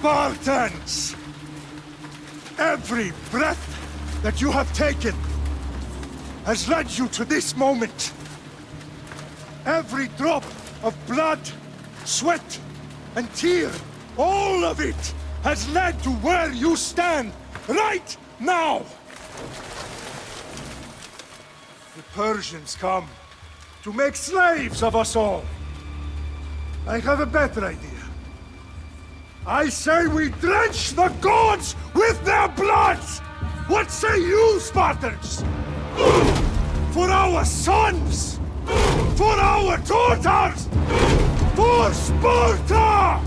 Spartans! Every breath that you have taken has led you to this moment. Every drop of blood, sweat, and tear, all of it has led to where you stand right now! The Persians come to make slaves of us all. I have a better idea. I say we drench the gods with their blood! What say you, Spartans? For our sons! For our daughters! For Sparta!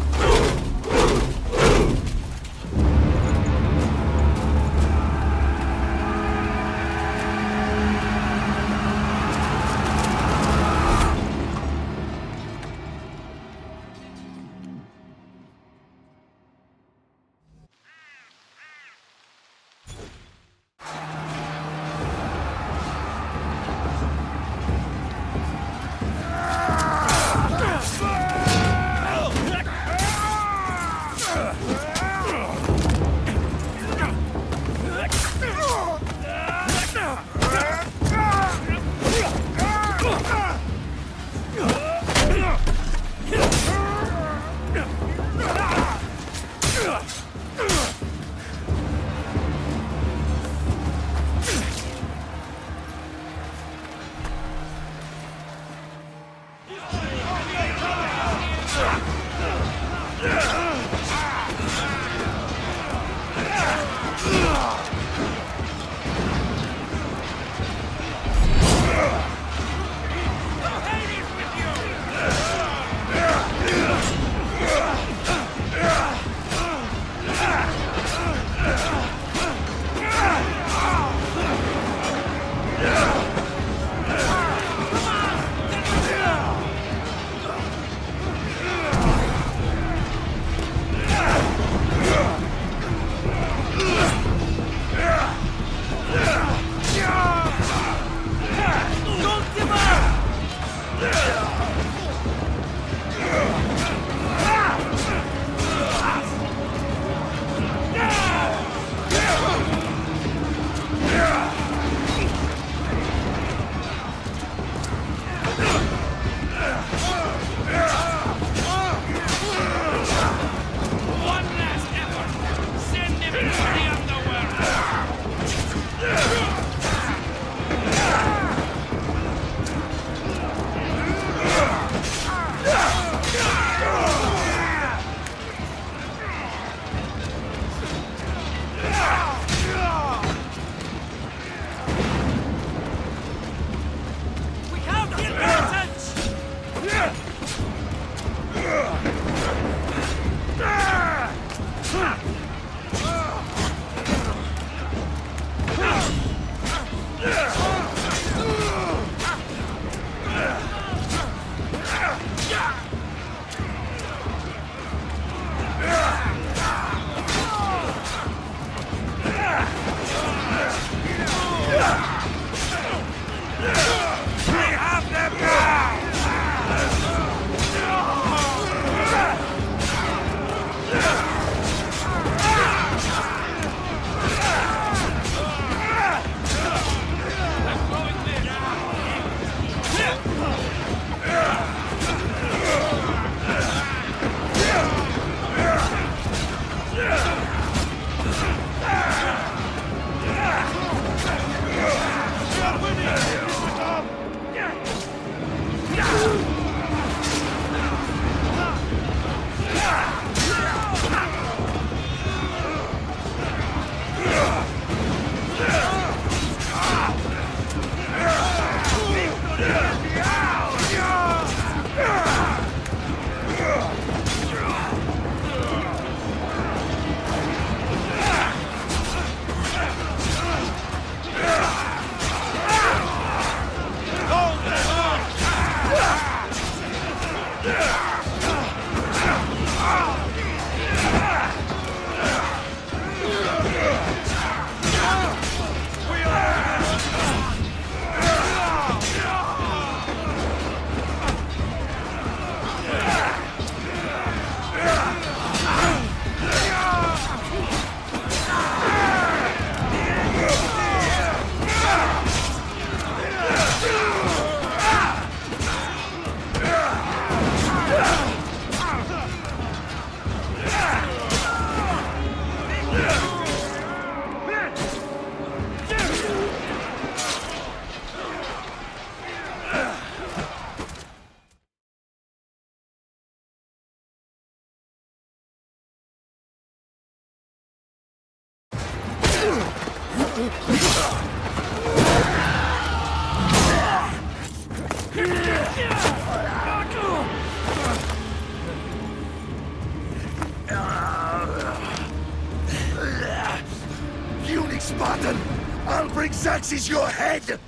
Puny Spartan! I'll bring Xerxes your head!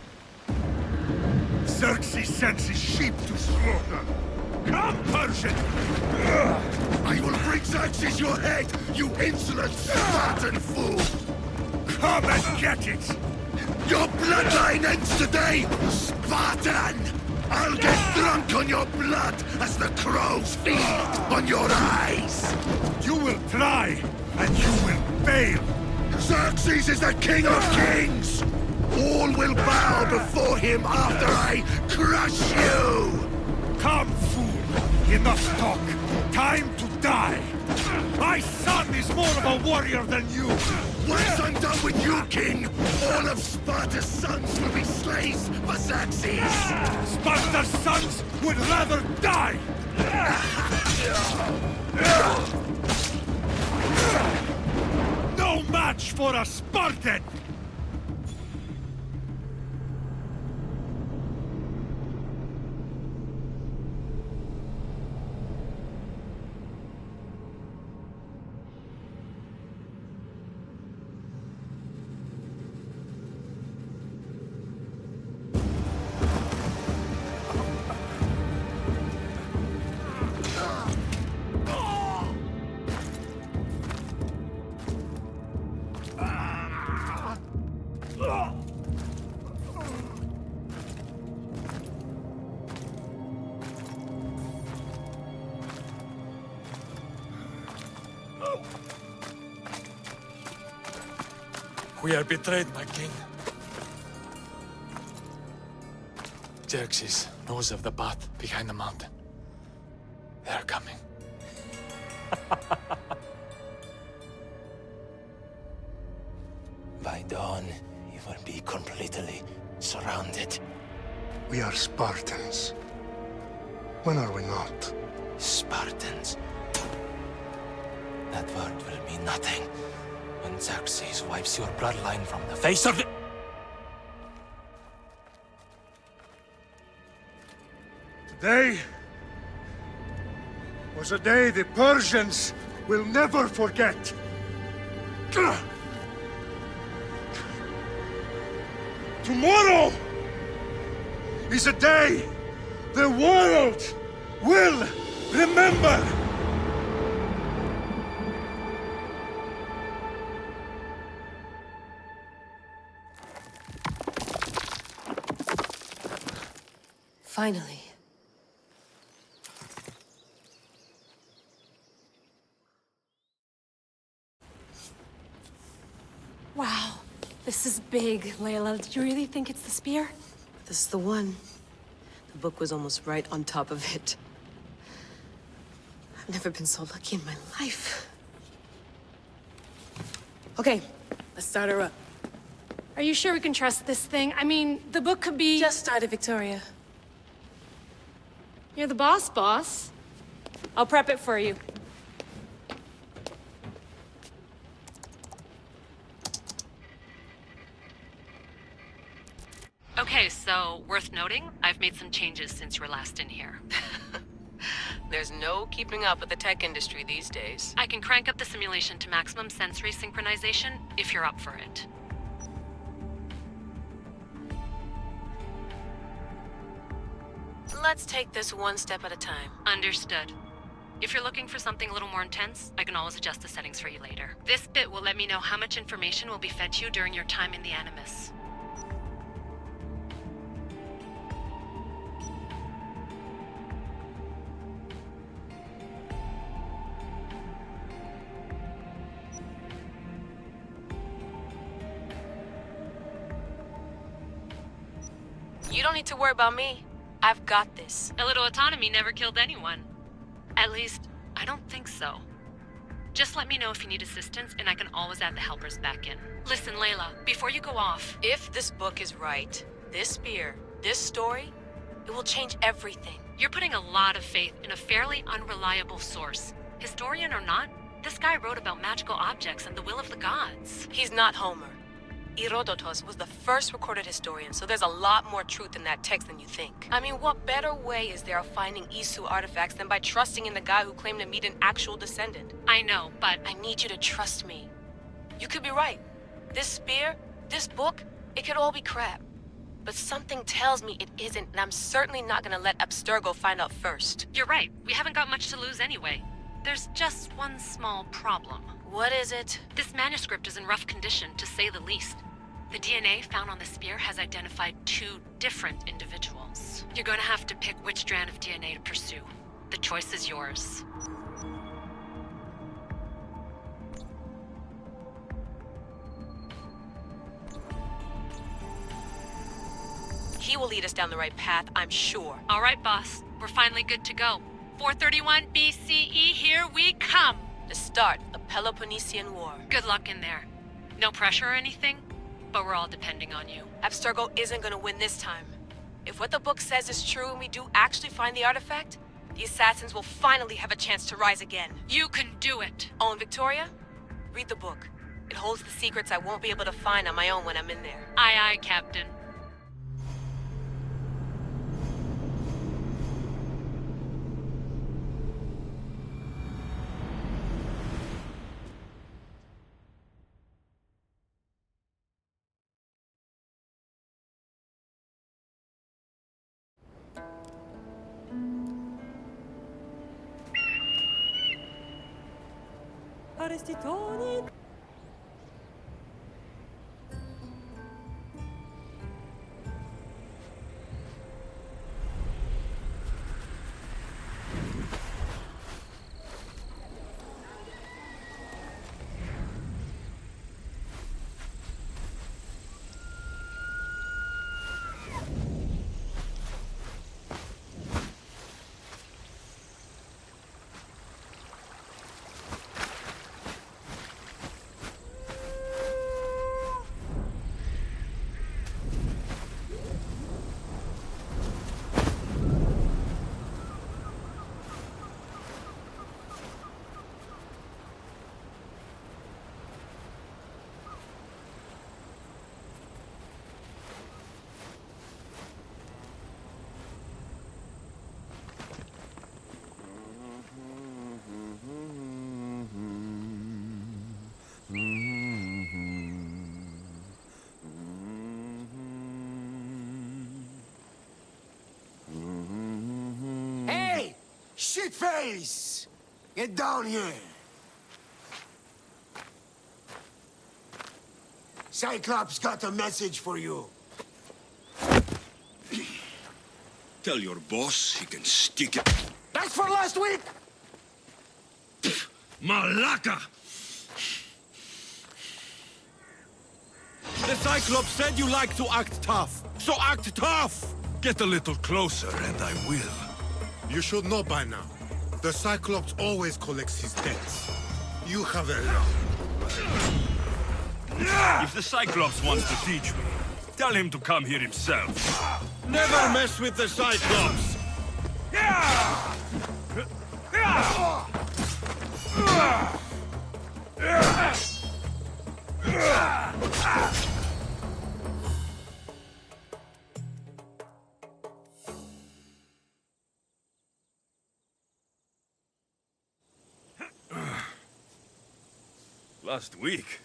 Xerxes sends his sheep to slaughter. Come, Persian! I will bring Xerxes your head, you insolent Spartan fool! Come and get it! Your bloodline ends today, Spartan! I'll get drunk on your blood as the crows feed on your eyes! You will try, and you will fail! Xerxes is the king of kings! All will bow before him after I crush you! Come, fool! Enough talk! Time to die! My son is more of a warrior than you! Once I'm done with you, king, all of Sparta's sons will be slaves for Xerxes! Sparta's sons would rather die! No match for a Spartan! We are betrayed, my king. Xerxes knows of the path behind the mountain. They are coming. By dawn, you will be completely surrounded. We are Spartans. When are we not? Spartans. That word will mean nothing when Xerxes wipes your bloodline from the face of the... Today was a day the Persians will never forget. Tomorrow is a day the world will remember. Finally. Wow, this is big, Layla. Did you really think it's the spear? This is the one. The book was almost right on top of it. I've never been so lucky in my life. Okay, let's start her up. Are you sure we can trust this thing? I mean, the book could be... Just started, Victoria. You're the boss. I'll prep it for you. Okay, so worth noting, I've made some changes since you were last in here. There's no keeping up with the tech industry these days. I can crank up the simulation to maximum sensory synchronization if you're up for it. Let's take this one step at a time. Understood. If you're looking for something a little more intense, I can always adjust the settings for you later. This bit will let me know how much information will be fed to you during your time in the Animus. You don't need to worry about me. I've got this. A little autonomy never killed anyone. At least, I don't think so. Just let me know if you need assistance, and I can always add the helpers back in. Listen, Layla, before you go off... If this book is right, this spear, this story, it will change everything. You're putting a lot of faith in a fairly unreliable source. Historian or not, this guy wrote about magical objects and the will of the gods. He's not Homer. Herodotus was the first recorded historian, so there's a lot more truth in that text than you think. I mean, what better way is there of finding Isu artifacts than by trusting in the guy who claimed to meet an actual descendant? I know, but I need you to trust me. You could be right. This spear, this book, it could all be crap. But something tells me it isn't, and I'm certainly not gonna let Abstergo find out first. you're right. We haven't got much to lose anyway. There's just one small problem. What is it? This manuscript is in rough condition, to say the least. The DNA found on the spear has identified 2 different individuals. You're going to have to pick which strand of DNA to pursue. The choice is yours. He will lead us down the right path, I'm sure. All right, boss. We're finally good to go. 431 BCE, here we come! The start of Peloponnesian War. Good luck in there. No pressure or anything, but we're all depending on you. Abstergo isn't gonna win this time. If what the book says is true and we do actually find the artifact, the assassins will finally have a chance to rise again. You can do it! Oh, and Victoria? Read the book. It holds the secrets I won't be able to find on my own when I'm in there. Aye, aye, Captain. Shitface! Get down here! Cyclops got a message for you. Tell your boss he can stick it. That's for last week! Malaka! The Cyclops said you like to act tough, so act tough! Get a little closer and I will. You should know by now. The Cyclops always collects his debts. You have a lot. If the Cyclops wants to teach me, tell him to come here himself. Never mess with the Cyclops! Last week?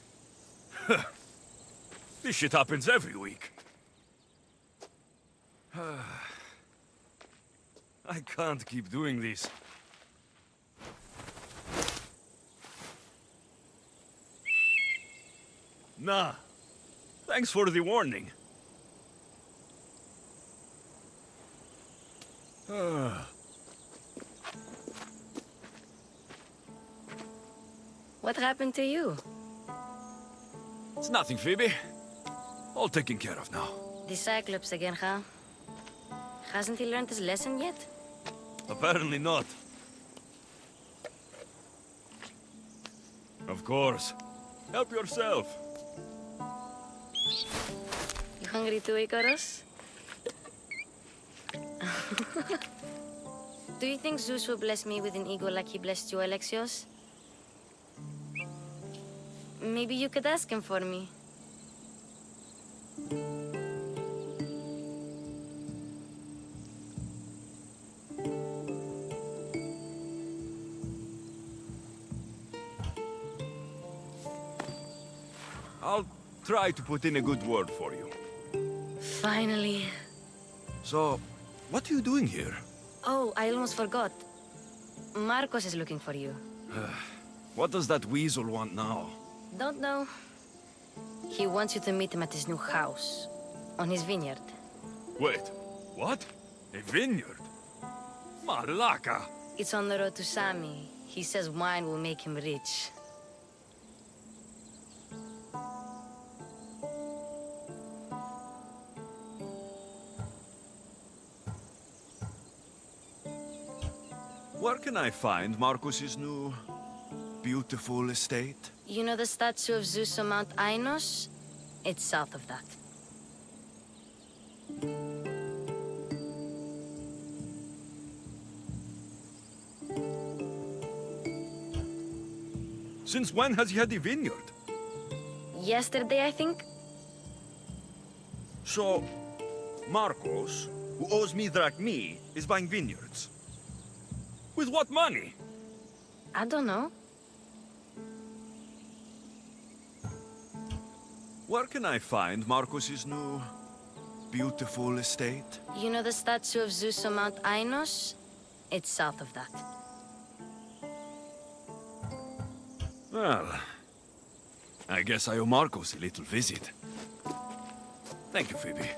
This shit happens every week. I can't keep doing this. Nah. Thanks for the warning. What happened to you? It's nothing, Phoebe. All taken care of now. The Cyclops again, huh? Hasn't he learned his lesson yet? Apparently not. Of course. Help yourself. You hungry too, Icarus? Do you think Zeus will bless me with an ego like he blessed you, Alexios? Maybe you could ask him for me. I'll try to put in a good word for you. Finally. So, what are you doing here? Oh, I almost forgot. Marcos is looking for you. What does that weasel want now? Don't know. He wants you to meet him at his new house. On his vineyard. Wait, what? A vineyard? Malaka! It's on the road to Sami. He says wine will make him rich. Where can I find Marcus's new, beautiful estate? You know the statue of Zeus on Mount Ainos? It's south of that. Since when has he had a vineyard? Yesterday, I think? So, Marcos, who owes me drachmi, is buying vineyards. With what money? I don't know. Where can I find Marcus's new, beautiful estate? You know the statue of Zeus on Mount Ainos? It's south of that. Well, I guess I owe Marcos a little visit. Thank you, Phoebe.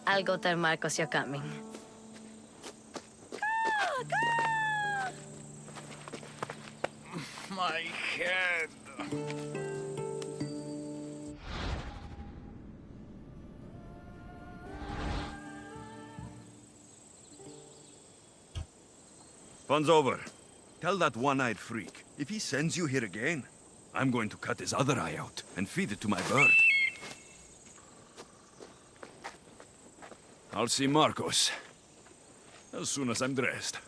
I'll go tell Marcos you're coming. My head. Fun's over. Tell that one-eyed freak, if he sends you here again, I'm going to cut his other eye out and feed it to my bird. I'll see Marcos as soon as I'm dressed.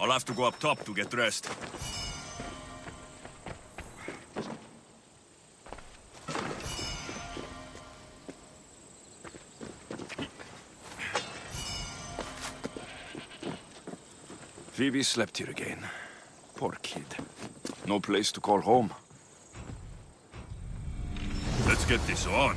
I'll have to go up top to get dressed. Phoebe slept here again. Poor kid. No place to call home. Let's get this on.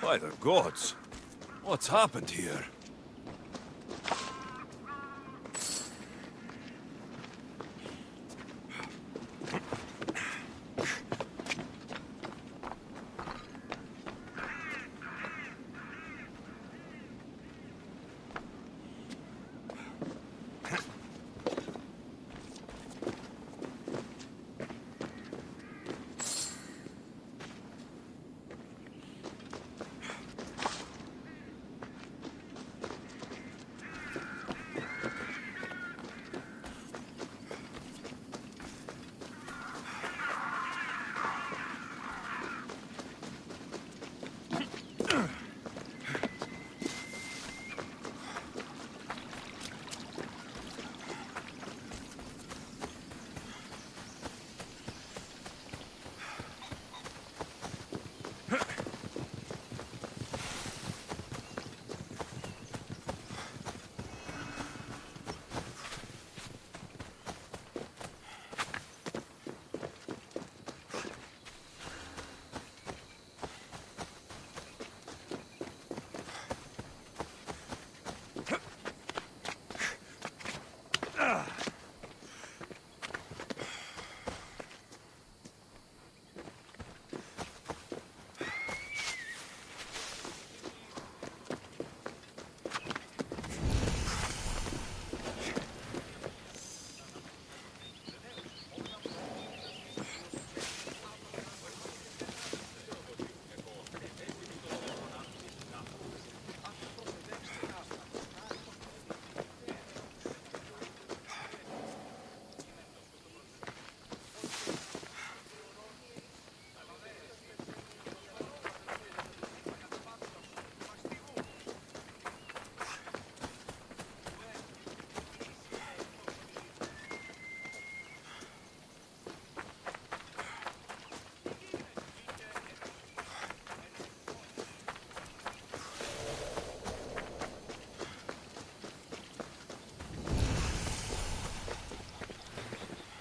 By the gods! What's happened here?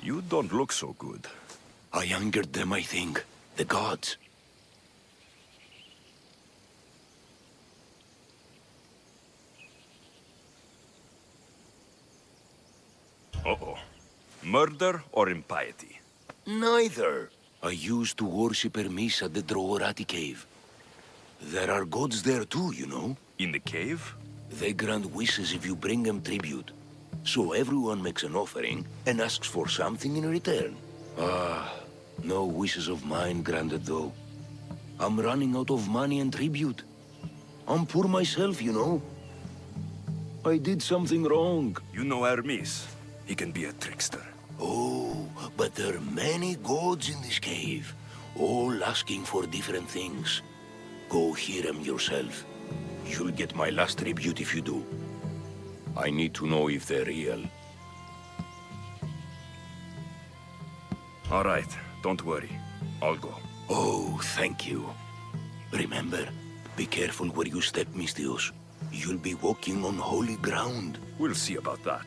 You don't look so good. I angered them, I think. The gods. Uh-oh. Murder or impiety? Neither. I used to worship Hermes at the Droorati cave. There are gods there too, you know. In the cave? They grant wishes if you bring them tribute. So everyone makes an offering and asks for something in return. No wishes of mine granted though. I'm running out of money and tribute. I'm poor myself, you know. I did something wrong. You know Hermes. He can be a trickster. Oh, but there are many gods in this cave, all asking for different things. Go hear them yourself. You'll get my last tribute if you do. I need to know if they're real. All right, don't worry. I'll go. Oh, thank you. Remember, be careful where you step, Mistios. You'll be walking on holy ground. We'll see about that.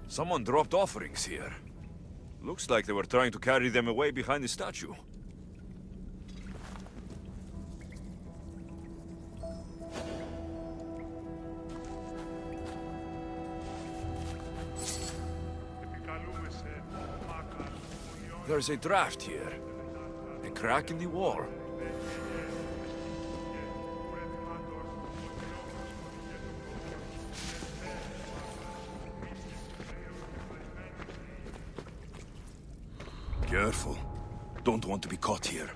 Someone dropped offerings here. Looks like they were trying to carry them away behind the statue. There's a draft here. A crack in the wall. Careful. Don't want to be caught here.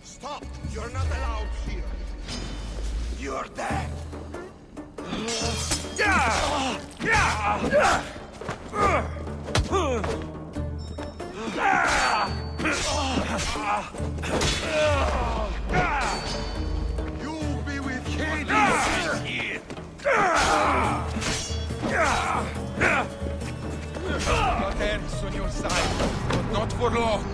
Stop! You're not allowed here! You're dead! You'll be with Hades here! Your hands on your side, but not for long.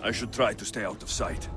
I should try to stay out of sight.